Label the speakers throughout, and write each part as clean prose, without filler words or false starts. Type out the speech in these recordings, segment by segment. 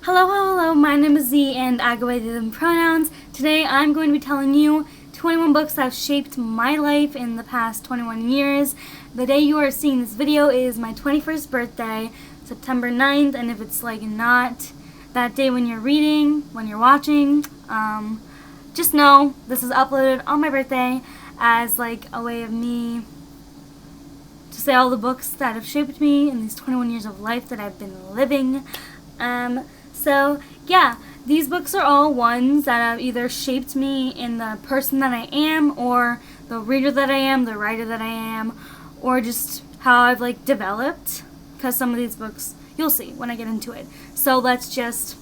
Speaker 1: Hello, my name is Z and I go by them pronouns. Today I'm going to be telling you 21 books that have shaped my life in the past 21 years. The day you are seeing this video is my 21st birthday, September 9th, and if it's not that day when you're reading, when you're watching, just know this is uploaded on my birthday as a way of me to say all the books that have shaped me in these 21 years of life that I've been living. So yeah, these books are all ones that have either shaped me in the person that I am, or the reader that I am, the writer that I am, or just how I've developed, because some of these books you'll see when I get into it. So let's just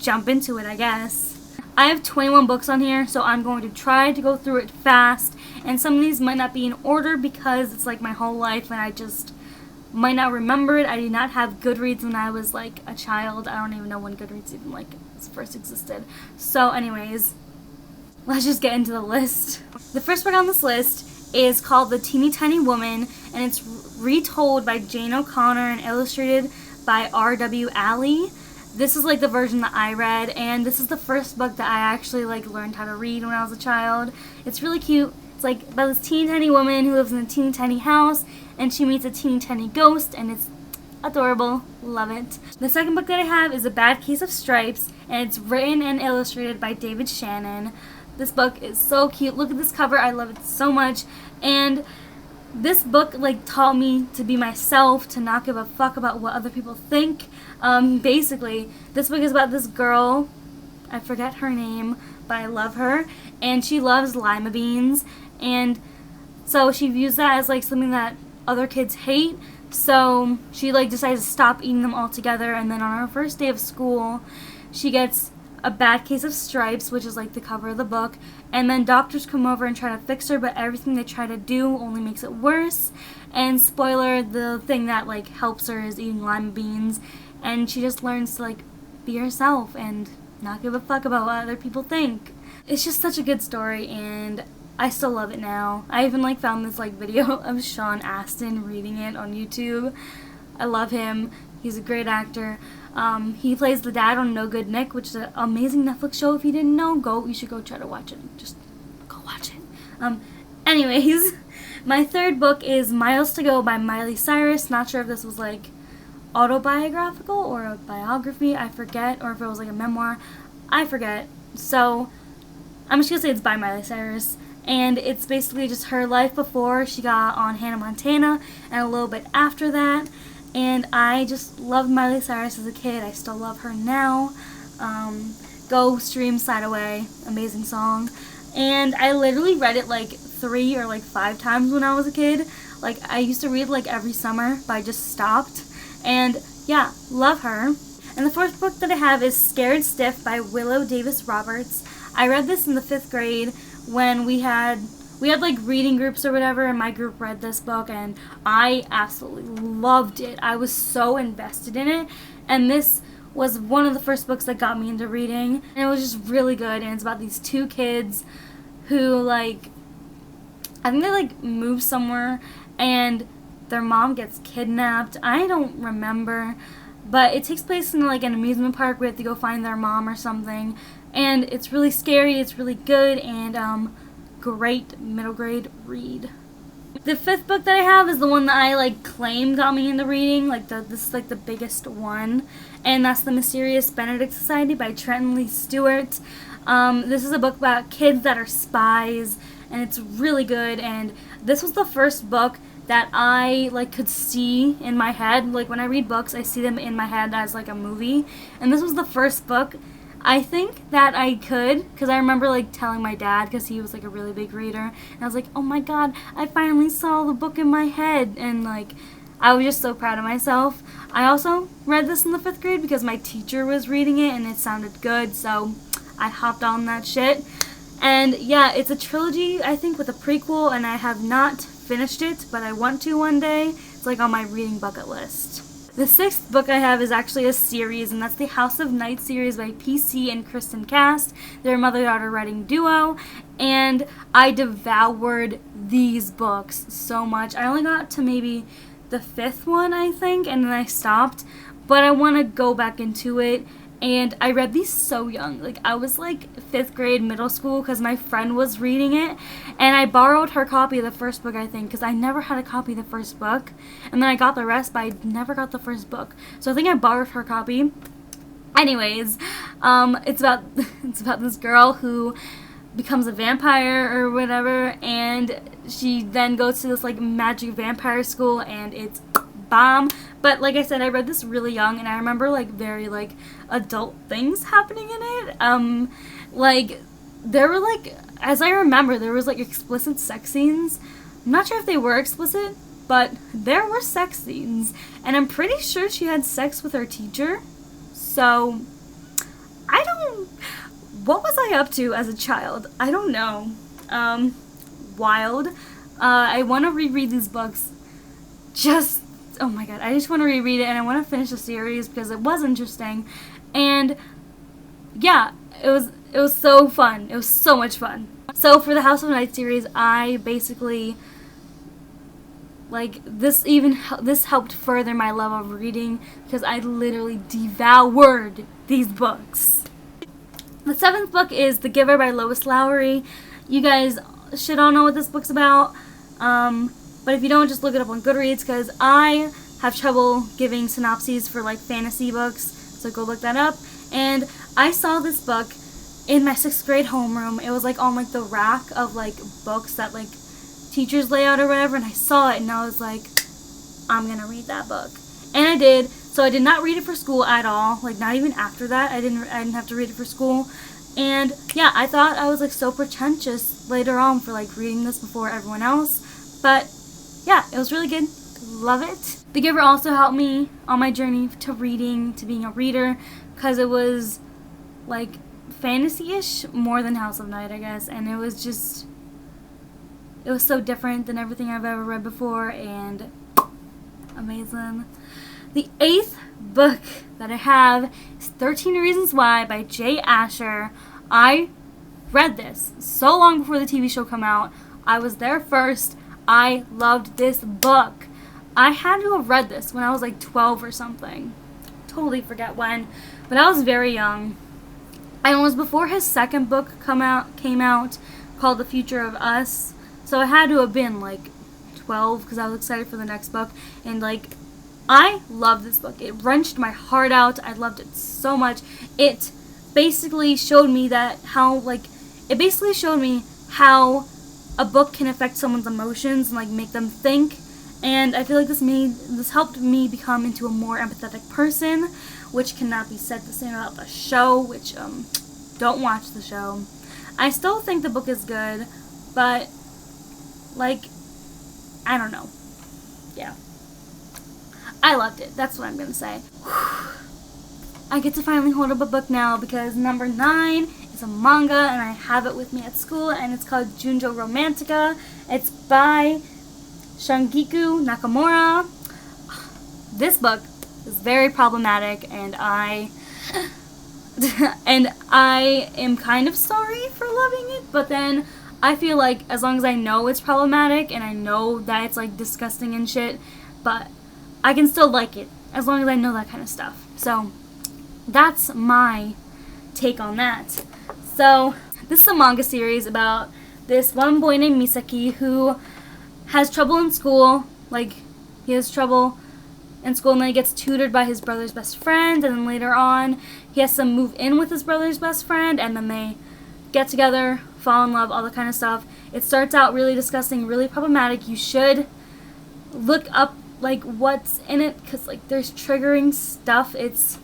Speaker 1: jump into it, I guess. I have 21 books on here, so I'm going to try to go through it fast, and some of these might not be in order because it's my whole life and I just might not remember it. I did not have Goodreads when I was a child. I don't even know when Goodreads even first existed. So anyways, let's just get into the list. The first book on this list is called The Teeny Tiny Woman, and it's retold by Jane O'Connor and illustrated by R.W. Alley. This is the version that I read, and this is the first book that I actually learned how to read when I was a child. It's really cute. It's about this teeny tiny woman who lives in a teeny tiny house, and she meets a teeny tiny ghost, and it's adorable. Love it. The second book that I have is A Bad Case of Stripes, and it's written and illustrated by David Shannon. This book is so cute. Look at this cover. I love it so much. And this book taught me to be myself, to not give a fuck about what other people think. Basically, this book is about this girl. I forget her name, but I love her, and she loves lima beans, and so she views that as something that other kids hate. So she decides to stop eating them altogether, and then on her first day of school she gets a bad case of stripes, which is the cover of the book, and then doctors come over and try to fix her, but everything they try to do only makes it worse. And spoiler, the thing that helps her is eating lima beans, and she just learns to be herself and not give a fuck about what other people think. It's just such a good story, and I still love it now. I even found this video of Sean Astin reading it on YouTube. I love him. He's a great actor. He plays the dad on No Good Nick, which is an amazing Netflix show. If you didn't know, you should go try to watch it. Just go watch it. Anyways, my third book is Miles to Go by Miley Cyrus. Not sure if this was autobiographical or a biography, I forget, or if it was a memoir, I forget. So I'm just gonna say it's by Miley Cyrus, and it's basically just her life before she got on Hannah Montana and a little bit after that. And I just loved Miley Cyrus as a kid. I still love her now. Go Stream Slide Away, amazing song. And I literally read it 3 or 5 times when I was a kid. I used to read every summer, but I just stopped. And yeah, love her. And the fourth book that I have is Scared Stiff by Willow Davis Roberts. I read this in the 5th grade when we had reading groups or whatever, and my group read this book, and I absolutely loved it. I was so invested in it, and this was one of the first books that got me into reading, and it was just really good. And it's about these 2 kids who I think they move somewhere, and their mom gets kidnapped. I don't remember, but it takes place in an amusement park where they have to go find their mom or something, and it's really scary. It's really good, and great middle grade read. The 5th book that I have is the one that I claim got me into reading. This is the biggest one, and that's The Mysterious Benedict Society by Trenton Lee Stewart. This is a book about kids that are spies, and it's really good. And this was the first book that I could see in my head. When I read books, I see them in my head as a movie, and this was the first book I think that I could, because I remember telling my dad, because he was a really big reader, and I was oh my god, I finally saw the book in my head, and I was just so proud of myself. I also read this in the 5th grade because my teacher was reading it and it sounded good, so I hopped on that shit. And yeah, it's a trilogy, I think, with a prequel, and I have not finished it, but I want to one day. It's on my reading bucket list. The 6th book I have is actually a series, and that's the House of Night series by PC and Kristen Cast. They're a mother-daughter writing duo, and I devoured these books so much. I only got to maybe the 5th one, I think, and then I stopped, but I want to go back into it and I read these so young. Like, I was like 5th grade, middle school, because my friend was reading it, and I borrowed her copy of the first book, I think, because I never had a copy of the first book, and then I got the rest, but I never got the first book. So I think I borrowed her copy. Anyways, it's about this girl who becomes a vampire or whatever, and she then goes to this like magic vampire school, and it's bomb. But like I said, I read this really young, and I remember like very like adult things happening in it. Like there were like, as I remember, there was like explicit sex scenes. I'm not sure if they were explicit, but there were sex scenes, and I'm pretty sure she had sex with her teacher. So what was I up to as a child? I don't know. Wild. I want to reread these books. Oh my god, I just want to reread it, and I want to finish the series because it was interesting. And yeah, it was so fun. It was so much fun. So for the House of Night series, I basically, like, this helped further my love of reading because I literally devoured these books. The 7th book is The Giver by Lois Lowry. You guys should all know what this book's about. But if you don't, just look it up on Goodreads, because I have trouble giving synopses for like fantasy books, so go look that up. And I saw this book in my 6th grade homeroom. It was like on like the rack of like books that like teachers lay out or whatever, and I saw it and I was like, I'm gonna read that book. And I did. So I did not read it for school at all, like not even after that. I didn't have to read it for school. And yeah, I thought I was like so pretentious later on for like reading this before everyone else, but yeah, it was really good. Love it. The Giver also helped me on my journey to reading, to being a reader, because it was like fantasy-ish more than House of Night, I guess, and it was so different than everything I've ever read before, and amazing. The 8th book that I have is 13 Reasons Why by Jay Asher. I read this so long before the TV show came out. I was there first. I loved this book. I had to have read this when I was like 12 or something. Totally forget when, but I was very young. And it was before his 2nd book came out called The Future of Us. So I had to have been like 12 because I was excited for the next book, and like I loved this book. It wrenched my heart out. I loved it so much. It basically showed me how a book can affect someone's emotions and like make them think. And I feel like this helped me become into a more empathetic person, which cannot be said the same about the show, which don't watch the show. I still think the book is good, but like, I don't know. Yeah. I loved it. That's what I'm going to say. I get to finally hold up a book now because number 9 is a manga, and I have it with me at school, and it's called Junjou Romantica. It's by Shungiku Nakamura. This book is very problematic, and I am kind of sorry for loving it, but then I feel like as long as I know it's problematic and I know that it's like disgusting and shit, but I can still like it as long as I know that kind of stuff. So that's my take on that. So this is a manga series about this one boy named Misaki who has trouble in school. Like, he has trouble in school, and then he gets tutored by his brother's best friend, and then later on he has to move in with his brother's best friend, and then they get together, fall in love, all that kind of stuff. It starts out really disgusting, really problematic. You should look up like what's in it, because like there's triggering stuff. It's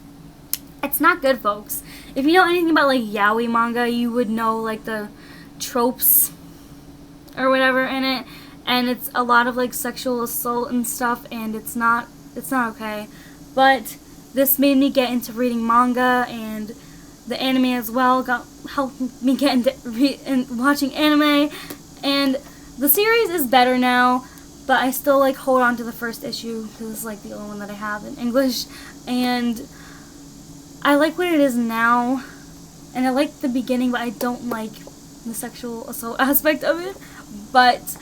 Speaker 1: not good, folks. If you know anything about like yaoi manga, you would know like the tropes or whatever in it, and it's a lot of like sexual assault and stuff, and it's not okay. But this made me get into reading manga, and the anime as well helped me get into watching anime, and the series is better now, but I still like hold on to the first issue because it's like the only one that I have in English, and I like what it is now, and I like the beginning, but I don't like the sexual assault aspect of it, but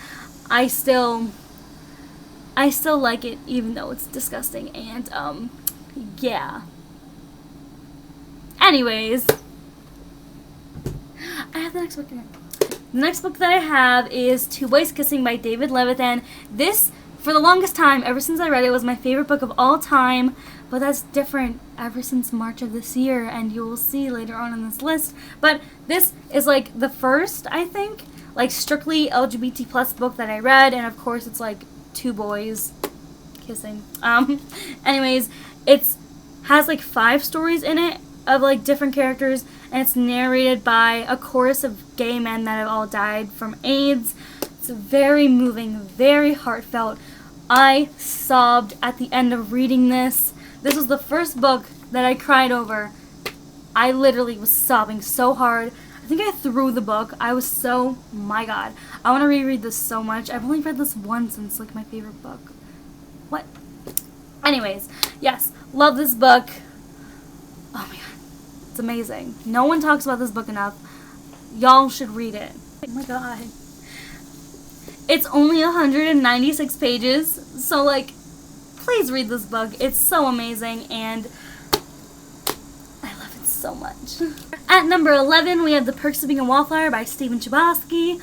Speaker 1: I still like it even though it's disgusting, and yeah. Anyways, I have the next book here. The next book that I have is Two Boys Kissing by David Levithan. This, for the longest time, ever since I read it, was my favorite book of all time. But that's different ever since March of this year, and you will see later on in this list. But this is like the first, I think, like strictly LGBT plus book that I read, and of course it's like two boys kissing. Anyways, it's has like 5 stories in it of like different characters, and it's narrated by a chorus of gay men that have all died from AIDS. It's very moving, very heartfelt. I sobbed at the end of reading this. This was the first book that I cried over. I literally was sobbing so hard. I think I threw the book. I was so, my god. I want to reread this so much. I've only read this once and it's like my favorite book. What? Anyways, yes, love this book. Oh my god. It's amazing. No one talks about this book enough. Y'all should read it. Oh my god. It's only 196 pages, so like, please read this book. It's so amazing, and I love it so much. At number 11, we have The Perks of Being a Wallflower by Stephen Chbosky.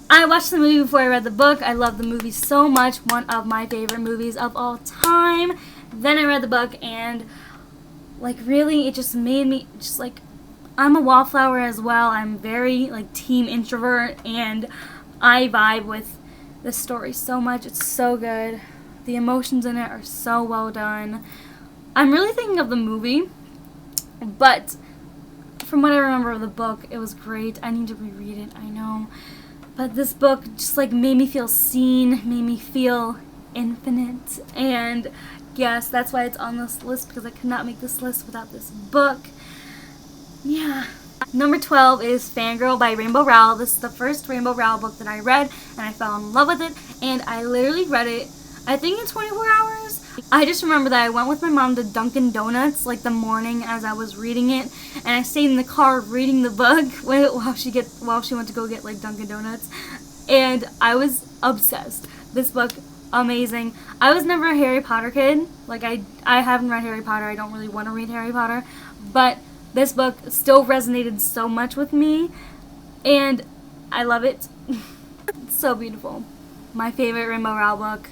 Speaker 1: I watched the movie before I read the book. I love the movie so much. One of my favorite movies of all time. Then I read the book, and like really, it just made me just like, I'm a wallflower as well. I'm very like team introvert, and I vibe with this story so much. It's so good. The emotions in it are so well done. I'm really thinking of the movie, but from what I remember of the book, it was great. I need to reread it, I know. But this book just like made me feel seen, made me feel infinite, and yes, that's why it's on this list, because I could not make this list without this book. Yeah. Number 12 is Fangirl by Rainbow Rowell. This is the first Rainbow Rowell book that I read, and I fell in love with it, and I literally read it, I think in 24 hours. I just remember that I went with my mom to Dunkin' Donuts like the morning as I was reading it, and I stayed in the car reading the book while she went to go get like Dunkin' Donuts, and I was obsessed. This book, amazing. I was never a Harry Potter kid. Like I haven't read Harry Potter. I don't really want to read Harry Potter, but this book still resonated so much with me, and I love it. It's so beautiful. My favorite Rainbow Rowell book.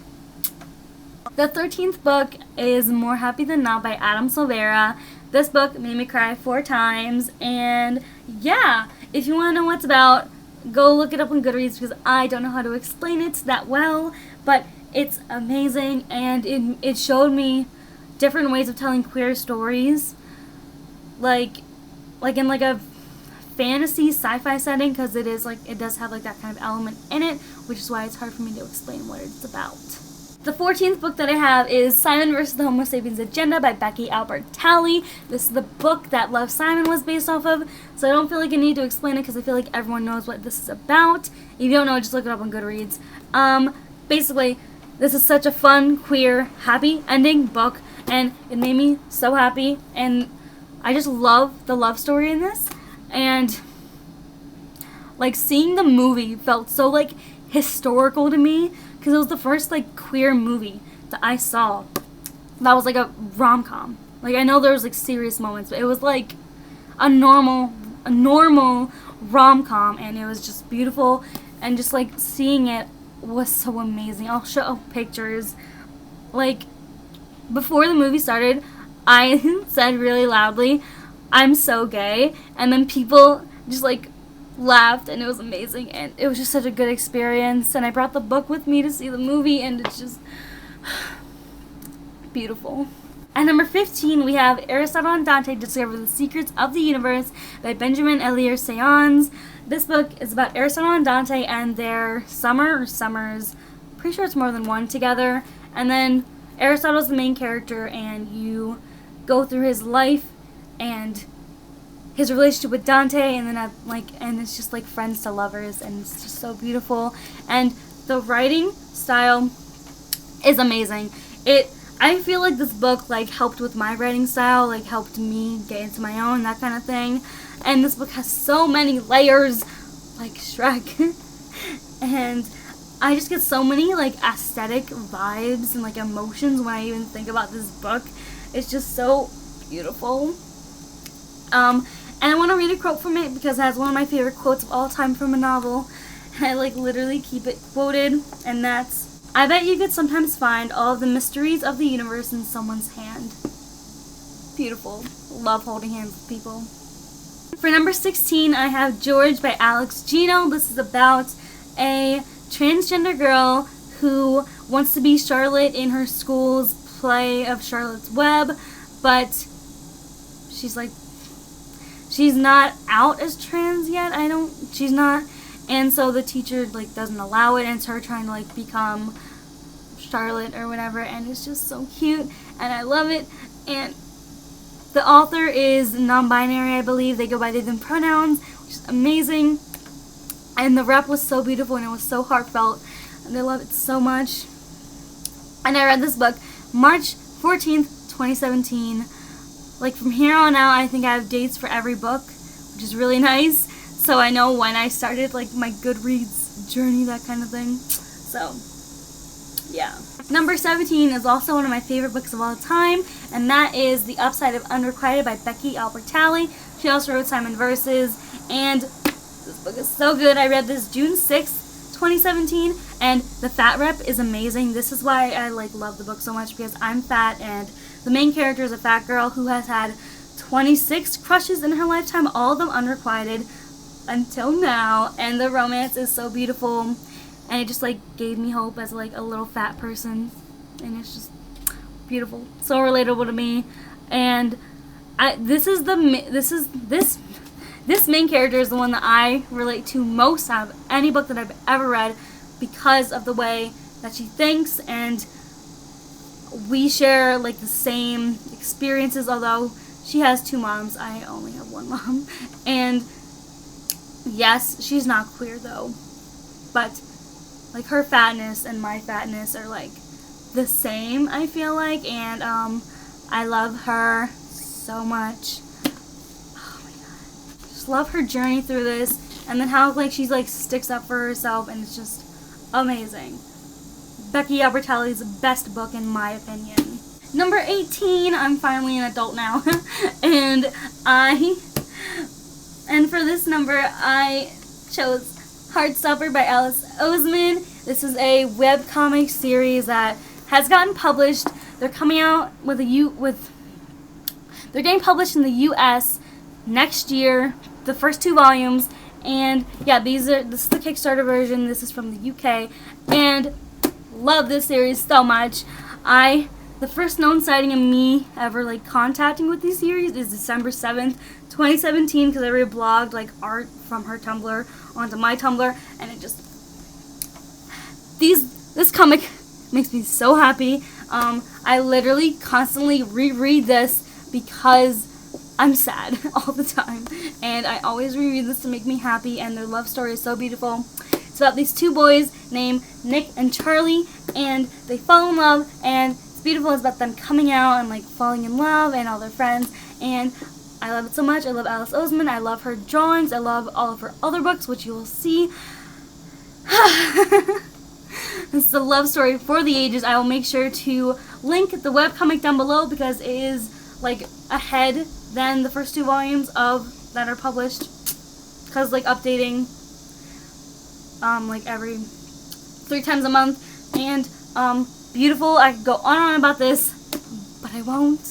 Speaker 1: The 13th book is More Happy Than Not by Adam Silvera. This book made me cry 4 times, and yeah, if you want to know what it's about, go look it up on Goodreads, because I don't know how to explain it that well, but it's amazing, and it showed me different ways of telling queer stories, like in like a fantasy sci-fi setting, because it does have like that kind of element in it, which is why it's hard for me to explain what it's about. The 14th book that I have is Simon vs. the Homo Sapiens Agenda by Becky Albertalli. This is the book that Love, Simon was based off of, so I don't feel like I need to explain it because I feel like everyone knows what this is about. If you don't know, just look it up on Goodreads. Basically, this is such a fun, queer, happy ending book, and it made me so happy, and I just love the love story in this, and like seeing the movie felt so like historical to me, because it was the first like queer movie that I saw that was like a rom-com. Like I know there was like serious moments, but it was like a normal rom-com, and it was just beautiful, and just like seeing it was so amazing. I'll show pictures. Like before the movie started, I said really loudly, "I'm so gay," and then people just like laughed, and it was amazing, and it was just such a good experience, and I brought the book with me to see the movie, and it's just beautiful. At number 15, we have Aristotle and Dante Discover the Secrets of the Universe by Benjamin Elier Sayons. This book is about Aristotle and Dante and their summers, pretty sure it's more than one together, and then Aristotle's the main character, and you go through his life and his relationship with Dante, and then and it's just like friends to lovers, and it's just so beautiful. And the writing style is amazing. I feel like this book like helped with my writing style, like helped me get into my own, that kind of thing. And this book has so many layers, like Shrek, and I just get so many like aesthetic vibes and like emotions when I even think about this book. It's just so beautiful. And I want to read a quote from it because it has one of my favorite quotes of all time from a novel. And I like literally keep it quoted, and that's, "I bet you could sometimes find all of the mysteries of the universe in someone's hand." Beautiful. Love holding hands with people. For number 16, I have George by Alex Gino. This is about a transgender girl who wants to be Charlotte in her school's play of Charlotte's Web, but she's not out as trans yet. She's not, and so the teacher like doesn't allow it, and it's her trying to like become Charlotte or whatever, and it's just so cute, and I love it. And the author is non-binary, I believe. They go by they them pronouns, which is amazing. And the rep was so beautiful, and it was so heartfelt, and I love it so much. And I read this book March 14th, 2017. Like from here on out, I think I have dates for every book, which is really nice. So I know when I started like my Goodreads journey, that kind of thing. So, yeah. Number 17 is also one of my favorite books of all time, and that is The Upside of Unrequited by Becky Albertalli. She also wrote Sine Inverse, and this book is so good. I read this June 6th, 2017, and the fat rep is amazing. This is why I like love the book so much, because I'm fat, and the main character is a fat girl who has had 26 crushes in her lifetime, all of them unrequited until now, and the romance is so beautiful. And it just like gave me hope as like a little fat person, and it's just beautiful, so relatable to me. And this main character is the one that I relate to most out of any book that I've ever read, because of the way that she thinks, and we share like the same experiences. Although she has two moms, I only have one mom. And yes, she's not queer though, but like her fatness and my fatness are like the same, I feel like, and I love her so much. Oh my god, just love her journey through this, and then how like she's like sticks up for herself, and it's just amazing. Becky Albertalli's best book in my opinion. Number 18, I'm finally an adult now, and for this number I chose Heartstopper by Alice Oseman. This is a webcomic series that has gotten published. They're coming out with they're getting published in the US next year, the first 2 volumes. And yeah, this is the Kickstarter version. This is from the UK, and love this series so much. The first known sighting of me ever like contacting with these series is December 7th, 2017, because I reblogged like art from her Tumblr onto my Tumblr, and it just this comic makes me so happy. I literally constantly reread this because I'm sad all the time, and I always reread this to make me happy, and their love story is so beautiful. It's about these 2 boys named Nick and Charlie, and they fall in love, and it's beautiful. It's about them coming out and like falling in love and all their friends, and I love it so much. I love Alice Oseman. I love her drawings. I love all of her other books, which you will see. This is a love story for the ages. I will make sure to link the webcomic down below, because it is like ahead than the first 2 volumes that are published, because like updating like every 3 times a month, and beautiful. I could go on and on about this, but I won't.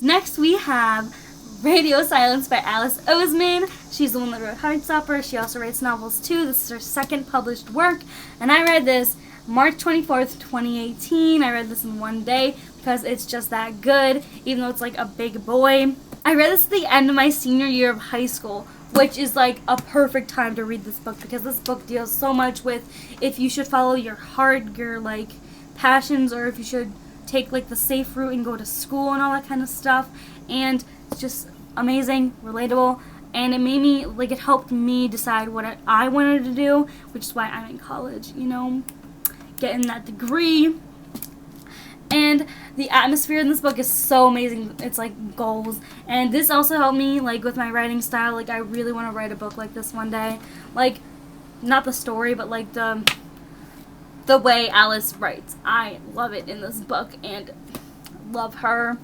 Speaker 1: Next we have Radio Silence by Alice Oseman. She's the one that wrote Heartstopper. She also writes novels too. This is her second published work, and I read this March 24th, 2018. I read this in one day because it's just that good, even though it's like a big boy. I read this at the end of my senior year of high school, which is like a perfect time to read this book, because this book deals so much with if you should follow your heart, your like passions, or if you should take like the safe route and go to school and all that kind of stuff. And it's just amazing, relatable, and it made me like, it helped me decide what I wanted to do, which is why I'm in college, you know, getting that degree. And the atmosphere in this book is so amazing. It's like goals. And this also helped me like with my writing style. Like I really want to write a book like this one day. Like not the story, but like the way Alice writes. I love it in this book, and love her.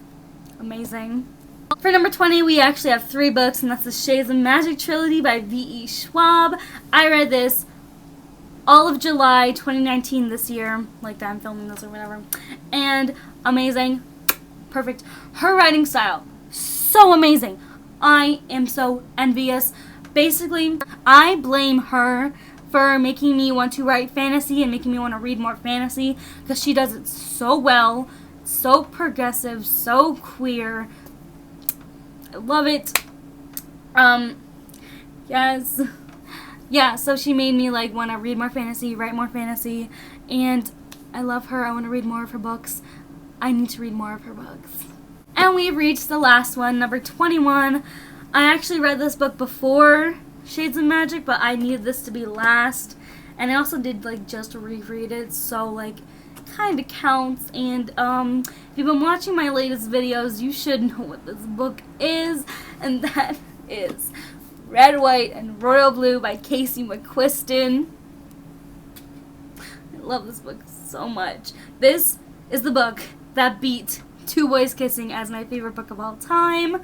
Speaker 1: Amazing. For number 20, we actually have 3 books, and that's the Shades of Magic trilogy by V.E. Schwab. I read this all of July 2019 this year, like that I'm filming this or whatever, and amazing, perfect. Her writing style, so amazing. I am so envious. Basically, I blame her for making me want to write fantasy and making me want to read more fantasy, because she does it so well, so progressive, so queer. I love it. Yes. Yeah, so she made me like want to read more fantasy, write more fantasy, and I love her. I want to read more of her books. I need to read more of her books. And we've reached the last one, number 21. I actually read this book before Shades of Magic, but I needed this to be last. And I also did like just reread it, so like kind of counts. And if you've been watching my latest videos, you should know what this book is, and that is Red, White, and Royal Blue by Casey McQuiston. I love this book so much. This is the book that beat Two Boys Kissing as my favorite book of all time.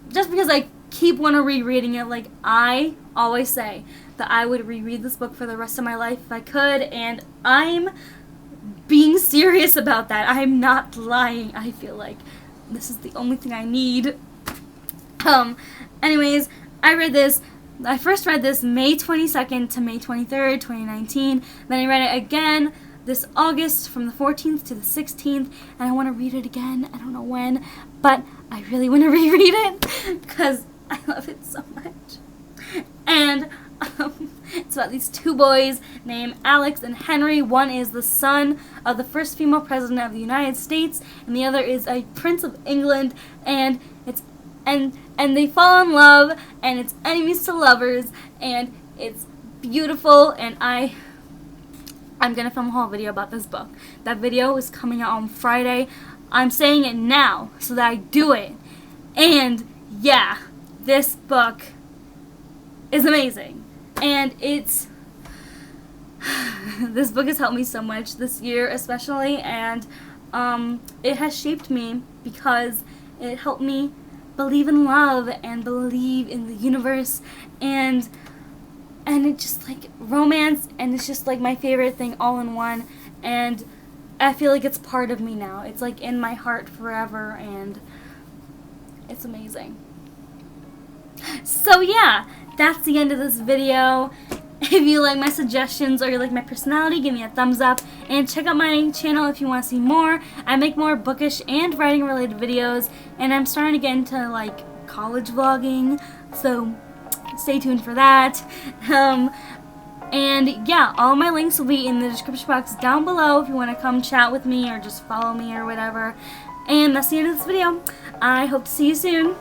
Speaker 1: Just because I keep wanting to rereading it. Like, I always say that I would reread this book for the rest of my life if I could, and I'm being serious about that. I'm not lying. I feel like this is the only thing I need. Anyways, I first read this May 22nd to May 23rd, 2019. Then I read it again this August from the 14th to the 16th, and I want to read it again. I don't know when, but I really want to reread it because I love it so much. And it's about these 2 boys named Alex and Henry. One is the son of the first female president of the United States, and the other is a prince of England, and and they fall in love, and it's enemies to lovers, and it's beautiful, and I'm gonna film a whole video about this book. That video is coming out on Friday. I'm saying it now so that I do it. And yeah, this book is amazing. And it's this book has helped me so much this year especially, and it has shaped me because it helped me believe in love and believe in the universe, and it's just like romance, and it's just like my favorite thing all in one, and I feel like it's part of me now. It's like in my heart forever, and it's amazing. So yeah, that's the end of this video. If you like my suggestions or you like my personality, give me a thumbs up, and check out my channel if you want to see more. I make more bookish and writing related videos, and I'm starting to get into like college vlogging, so stay tuned for that. And yeah, all my links will be in the description box down below if you want to come chat with me or just follow me or whatever. And that's the end of this video. I hope to see you soon.